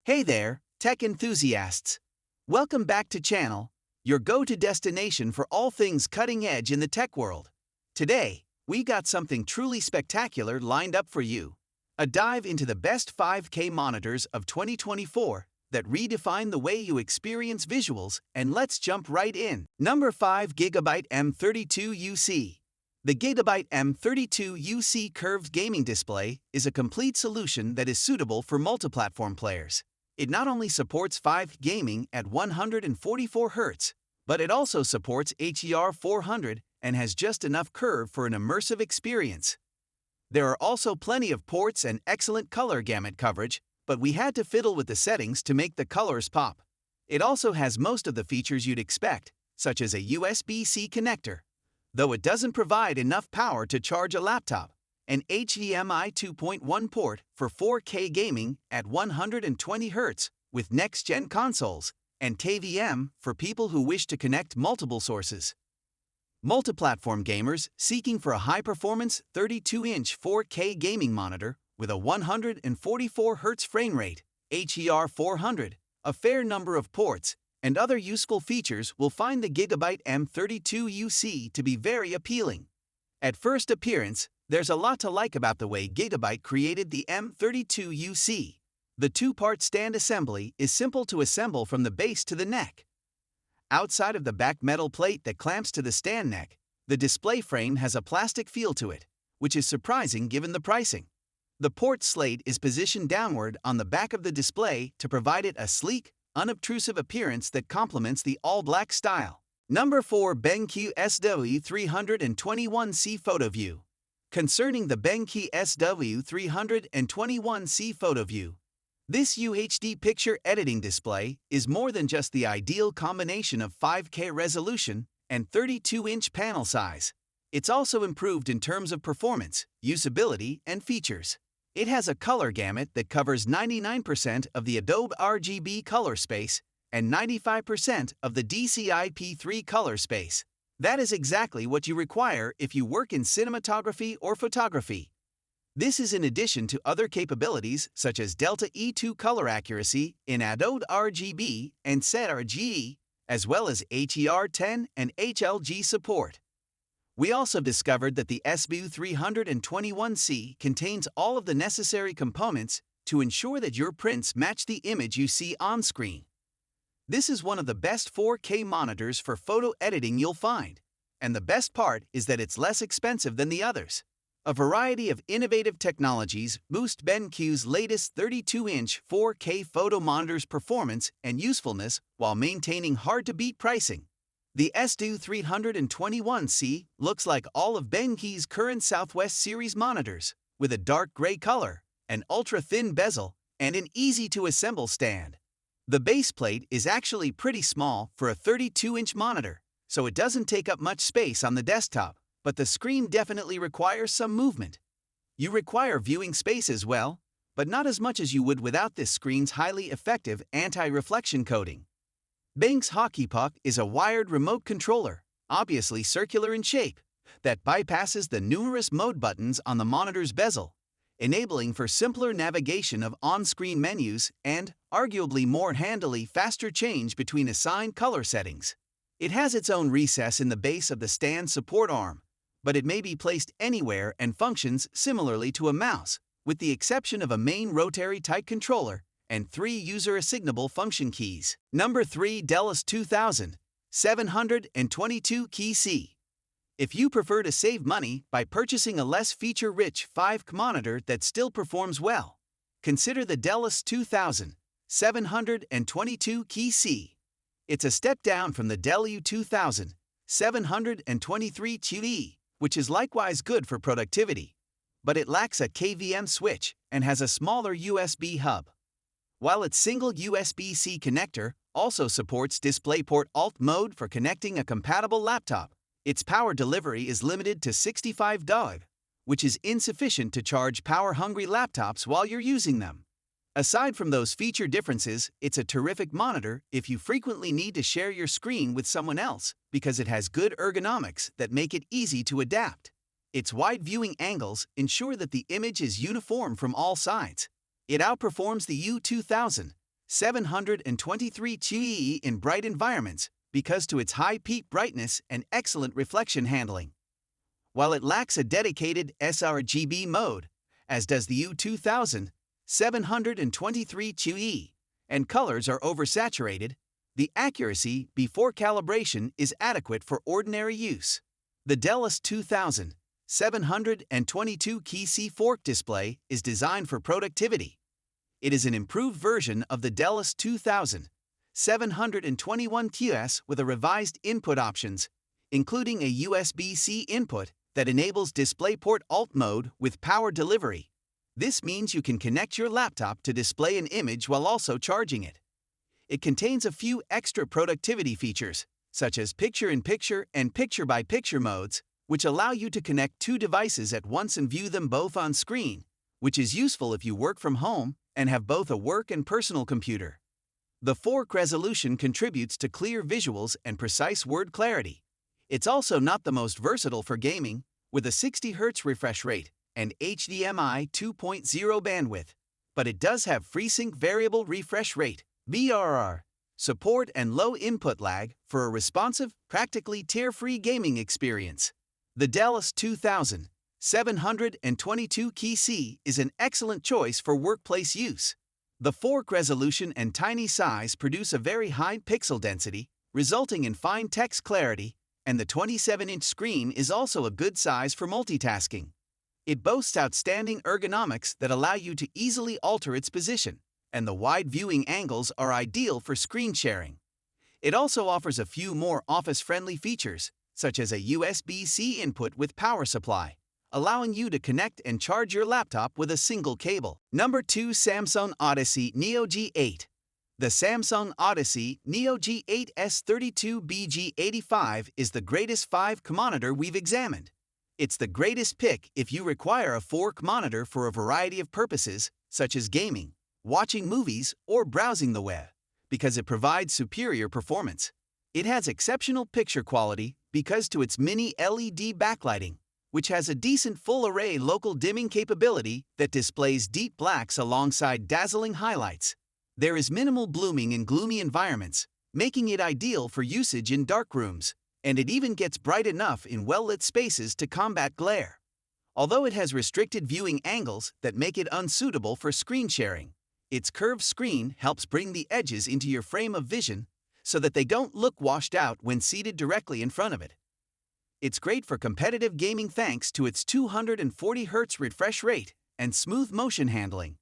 Hey there, tech enthusiasts! Welcome back to channel, your go-to destination for all things cutting edge in the tech world. Today, we got something truly spectacular lined up for you. A dive into the best 5K monitors of 2024 that redefine the way you experience visuals, and let's jump right in. Number 5, Gigabyte M32 UC. The Gigabyte M32 UC curved gaming display is a complete solution that is suitable for multi-platform players. It not only supports 5K gaming at 144 Hz, but it also supports HDR 400 and has just enough curve for an immersive experience. There are also plenty of ports and excellent color gamut coverage, but we had to fiddle with the settings to make the colors pop. It also has most of the features you'd expect, such as a USB-C connector, though it doesn't provide enough power to charge a laptop, an HDMI 2.1 port for 4K gaming at 120 Hz with next-gen consoles, and TVs for people who wish to connect multiple sources. Multi-platform gamers seeking for a high-performance 32-inch 4K gaming monitor with a 144 Hz frame rate, HDR 400, a fair number of ports, and other useful features will find the Gigabyte M32 UC to be very appealing. At first appearance, there's a lot to like about the way Gigabyte created the M32 UC. The two-part stand assembly is simple to assemble from the base to the neck. Outside of the back metal plate that clamps to the stand neck, the display frame has a plastic feel to it, which is surprising given the pricing. The port slate is positioned downward on the back of the display to provide it a sleek, unobtrusive appearance that complements the all-black style. Number 4, BenQ SD321C PhotoVue. Concerning the BenQ SD321C PhotoVue, this UHD picture editing display is more than just the ideal combination of 5K resolution and 32-inch panel size. It's also improved in terms of performance, usability, and features. It has a color gamut that covers 99% of the Adobe RGB color space and 95% of the DCI-P3 color space. That is exactly what you require if you work in cinematography or photography. This is in addition to other capabilities such as Delta E2 color accuracy in Adobe RGB and sRGB, as well as HDR10 and HLG support. We also discovered that the SD321C contains all of the necessary components to ensure that your prints match the image you see on screen. This is one of the best 4K monitors for photo editing you'll find, and the best part is that it's less expensive than the others. A variety of innovative technologies boost BenQ's latest 32-inch 4K photo monitor's performance and usefulness while maintaining hard-to-beat pricing. The SD321C looks like all of BenQ's current Southwest series monitors, with a dark gray color, an ultra-thin bezel, and an easy-to-assemble stand. The base plate is actually pretty small for a 32-inch monitor, so it doesn't take up much space on the desktop, but the screen definitely requires some movement. You require viewing space as well, but not as much as you would without this screen's highly effective anti-reflection coating. BenQ's hockey puck is a wired remote controller, obviously circular in shape, that bypasses the numerous mode buttons on the monitor's bezel, enabling for simpler navigation of on-screen menus and, arguably more handily, faster change between assigned color settings. It has its own recess in the base of the stand support arm, but it may be placed anywhere and functions similarly to a mouse, with the exception of a main rotary tight controller and 3 user-assignable function keys. Number 3, Delis S2722QC. If you prefer to save money by purchasing a less feature-rich 5K monitor that still performs well, consider the Delis S2722QC. It's a step down from the Dell U2723QE, which is likewise good for productivity, but it lacks a KVM switch and has a smaller USB hub. While its single USB-C connector also supports DisplayPort Alt mode for connecting a compatible laptop, its power delivery is limited to 65 W, which is insufficient to charge power-hungry laptops while you're using them. Aside from those feature differences, it's a terrific monitor if you frequently need to share your screen with someone else because it has good ergonomics that make it easy to adapt. Its wide viewing angles ensure that the image is uniform from all sides. It outperforms the M32UC in bright environments because to its high peak brightness and excellent reflection handling. While it lacks a dedicated sRGB mode, as does the U2723QE, and colors are oversaturated, the accuracy before calibration is adequate for ordinary use. The Dell S2722QC fork display is designed for productivity. It is an improved version of the Dell S2722QC with a revised input options, including a USB-C input that enables DisplayPort Alt mode with power delivery. This means you can connect your laptop to display an image while also charging it. It contains a few extra productivity features, such as picture-in-picture and picture-by-picture modes, which allow you to connect two devices at once and view them both on screen, which is useful if you work from home and have both a work and personal computer. The fork resolution contributes to clear visuals and precise word clarity. It's also not the most versatile for gaming, with a 60 Hz refresh rate and HDMI 2.0 bandwidth, but it does have FreeSync variable refresh rate (VRR) support and low input lag for a responsive, practically tear-free gaming experience. The Dell S2722QC is an excellent choice for workplace use. The fork resolution and tiny size produce a very high pixel density, resulting in fine text clarity, and the 27-inch screen is also a good size for multitasking. It boasts outstanding ergonomics that allow you to easily alter its position, and the wide viewing angles are ideal for screen sharing. It also offers a few more office-friendly features, such as a USB-C input with power supply, allowing you to connect and charge your laptop with a single cable. Number 2. Samsung Odyssey Neo G8. The Samsung Odyssey Neo G8 S32BG85 is the greatest 5K monitor we've examined. It's the greatest pick if you require a 4K monitor for a variety of purposes, such as gaming, watching movies, or browsing the web, because it provides superior performance. It has exceptional picture quality because to its mini LED backlighting, which has a decent full-array local dimming capability that displays deep blacks alongside dazzling highlights. There is minimal blooming in gloomy environments, making it ideal for usage in dark rooms, and it even gets bright enough in well-lit spaces to combat glare. Although it has restricted viewing angles that make it unsuitable for screen sharing, its curved screen helps bring the edges into your frame of vision so that they don't look washed out when seated directly in front of it. It's great for competitive gaming thanks to its 240 Hz refresh rate and smooth motion handling.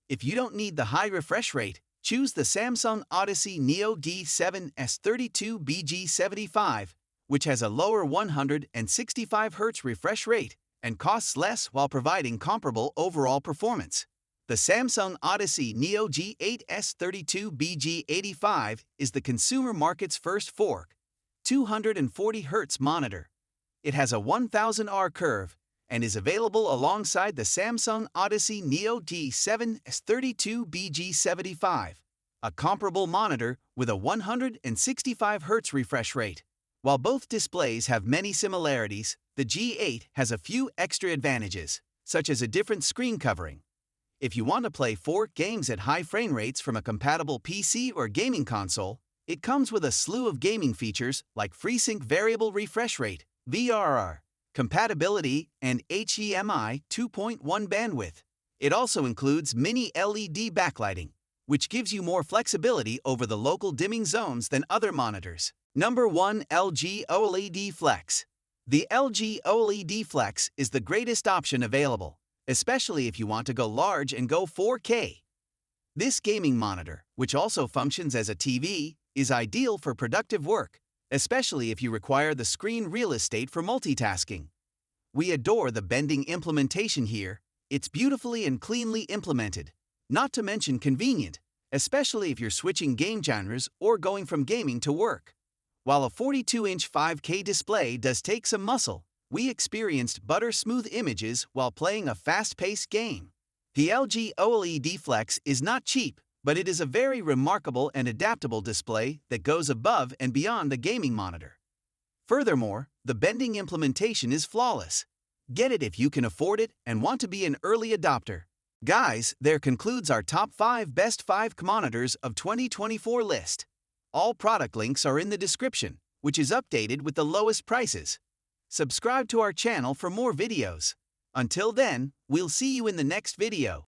If you don't need the high refresh rate, choose the Samsung Odyssey Neo G7 S32BG75, which has a lower 165 Hz refresh rate and costs less while providing comparable overall performance. The Samsung Odyssey Neo G8 S32BG85 is the consumer market's first 4K, 240 Hz monitor. It has a 1000R curve and is available alongside the Samsung Odyssey Neo G7 S32BG75, a comparable monitor with a 165 Hz refresh rate. While both displays have many similarities, the G8 has a few extra advantages, such as a different screen covering. If you want to play 4K games at high frame rates from a compatible PC or gaming console, it comes with a slew of gaming features like FreeSync variable refresh rate, VRR, compatibility, and HDMI 2.1 bandwidth. It also includes mini LED backlighting, which gives you more flexibility over the local dimming zones than other monitors. Number 1. LG OLED Flex. The LG OLED Flex is the greatest option available, especially if you want to go large and go 4K. This gaming monitor, which also functions as a TV, is ideal for productive work, especially if you require the screen real estate for multitasking. We adore the bending implementation here. It's beautifully and cleanly implemented, not to mention convenient, especially if you're switching game genres or going from gaming to work. While a 42-inch 5K display does take some muscle, we experienced butter-smooth images while playing a fast-paced game. The LG OLED Flex is not cheap, but it is a very remarkable and adaptable display that goes above and beyond the gaming monitor. Furthermore, the bending implementation is flawless. Get it if you can afford it and want to be an early adopter. Guys, there concludes our top 5 best 5 monitors of 2024 list. All product links are in the description, which is updated with the lowest prices. Subscribe to our channel for more videos. Until then, we'll see you in the next video.